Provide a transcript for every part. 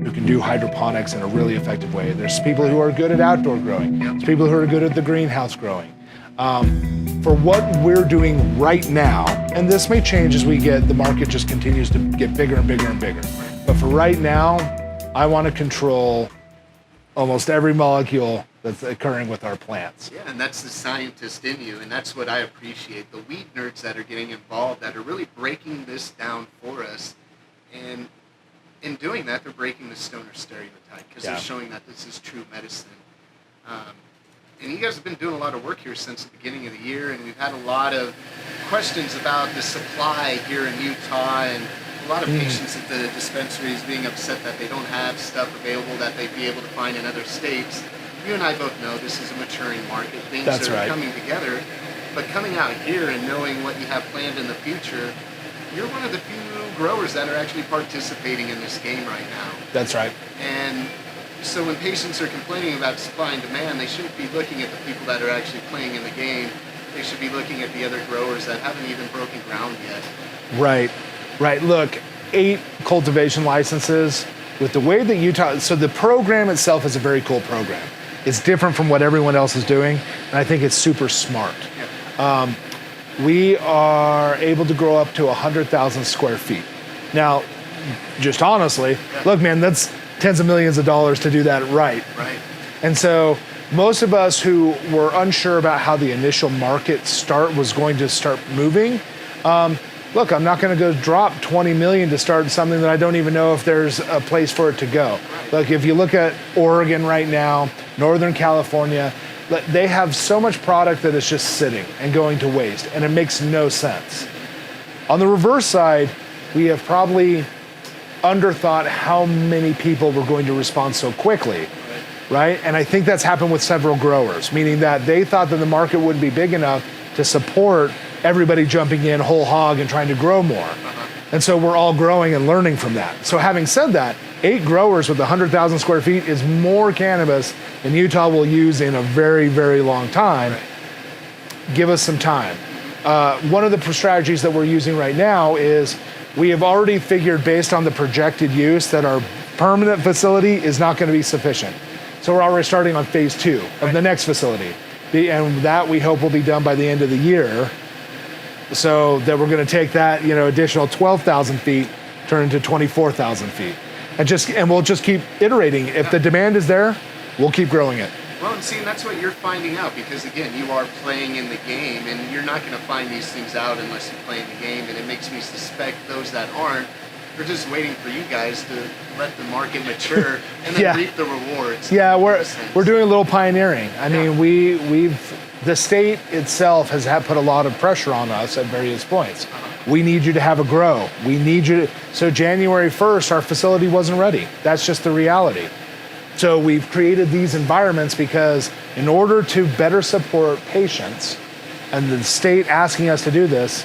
Who can do hydroponics in a really effective way. There's people who are good at outdoor growing. There's people who are good at the greenhouse growing. For what we're doing right now, and this may change as the market just continues to get bigger and bigger and bigger. But for right now, I want to control almost every molecule that's occurring with our plants. Yeah, and that's the scientist in you, and that's what I appreciate. The weed nerds that are getting involved, that are really breaking this down for us. And in doing that, they're breaking the stoner stereotype, because they're showing that this is true medicine. And you guys have been doing a lot of work here since the beginning of the year, and we've had a lot of questions about the supply here in Utah, and a lot of patients at the dispensaries being upset that they don't have stuff available that they'd be able to find in other states. You and I both know this is a maturing market. Things are coming together. But coming out here and knowing what you have planned in the future, you're one of the few growers that are actually participating in this game right now. That's right. And so when patients are complaining about supply and demand, they shouldn't be looking at the people that are actually playing in the game. They should be looking at the other growers that haven't even broken ground yet. Right. Look, 8 cultivation licenses with the way that Utah, so the program itself is a very cool program. It's different from what everyone else is doing, and I think it's super smart. Yeah. We are able to grow up to 100,000 square feet. Now, just honestly, look, man, that's tens of millions of dollars to do that right. Right. And so most of us who were unsure about how the initial market was going to start moving, look, I'm not going to go drop 20 million to start something that I don't even know if there's a place for it to go. Right. Look, if you look at Oregon right now, Northern California, they have so much product that is just sitting and going to waste, and it makes no sense. On the reverse side, we have probably underthought how many people were going to respond so quickly, right? And I think that's happened with several growers, meaning that they thought that the market wouldn't be big enough to support everybody jumping in whole hog and trying to grow more. And so we're all growing and learning from that. So having said that, 8 growers with 100,000 square feet is more cannabis than Utah will use in a very, very long time. Give us some time. One of the strategies that we're using right now is we have already figured, based on the projected use, that our permanent facility is not going to be sufficient. So we're already starting on phase 2 of the next facility. And that we hope will be done by the end of the year. So that we're going to take that, additional 12,000 feet, turn into 24,000 feet. And we'll just keep iterating. If the demand is there, we'll keep growing it. Well, and see, that's what you're finding out, because again, you are playing in the game, and you're not going to find these things out unless you play in the game. And it makes me suspect those that aren't, they're just waiting for you guys to let the market mature and then reap the rewards. Yeah, we're doing a little pioneering. I mean, the state itself has put a lot of pressure on us at various points. We need you to have a grow. We need you to. So January 1st, our facility wasn't ready. That's just the reality. So we've created these environments because in order to better support patients, and the state asking us to do this,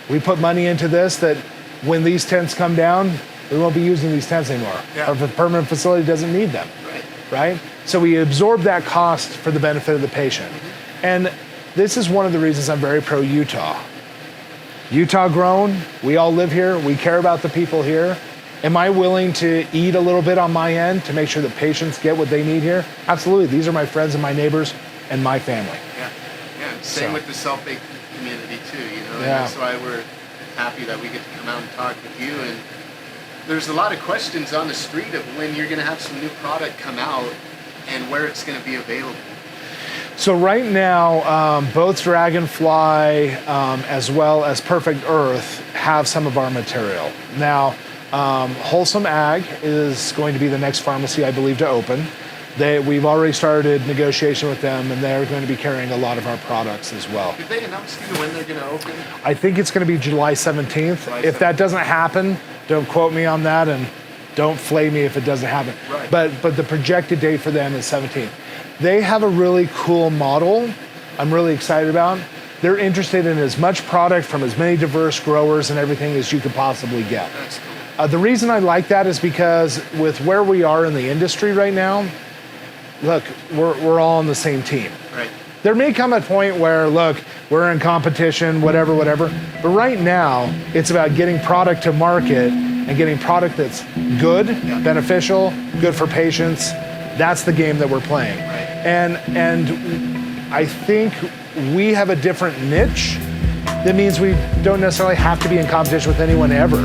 we put money into this that when these tents come down, we won't be using these tents anymore. Or if the permanent facility doesn't need them, right? So we absorb that cost for the benefit of the patient. And this is one of the reasons I'm very pro-Utah. Utah grown, we all live here, we care about the people here. Am I willing to eat a little bit on my end to make sure that patients get what they need here? Absolutely. These are my friends and my neighbors and my family. Yeah. Same with the self-baked community too, And that's why we're happy that we get to come out and talk with you. And there's a lot of questions on the street of when you're going to have some new product come out and where it's going to be available. So right now, both Dragonfly as well as Perfect Earth have some of our material. Now, Wholesome Ag is going to be the next pharmacy, I believe, to open. We've already started negotiation with them, and they're going to be carrying a lot of our products as well. Did they announce to you when they're going to open? I think it's going to be July 17th. If that doesn't happen, don't quote me on that, and don't flay me if it doesn't happen. Right. But the projected date for them is 17th. They have a really cool model I'm really excited about. They're interested in as much product from as many diverse growers and everything as you could possibly get. That's cool. The reason I like that is because with where we are in the industry right now, look, we're all on the same team. Right. There may come a point where, look, we're in competition, whatever. But right now, it's about getting product to market and getting product that's good, beneficial, good for patients. That's the game that we're playing. And I think we have a different niche. That means we don't necessarily have to be in competition with anyone ever.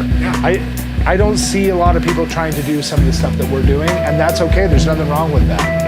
I don't see a lot of people trying to do some of the stuff that we're doing, and that's okay. There's nothing wrong with that.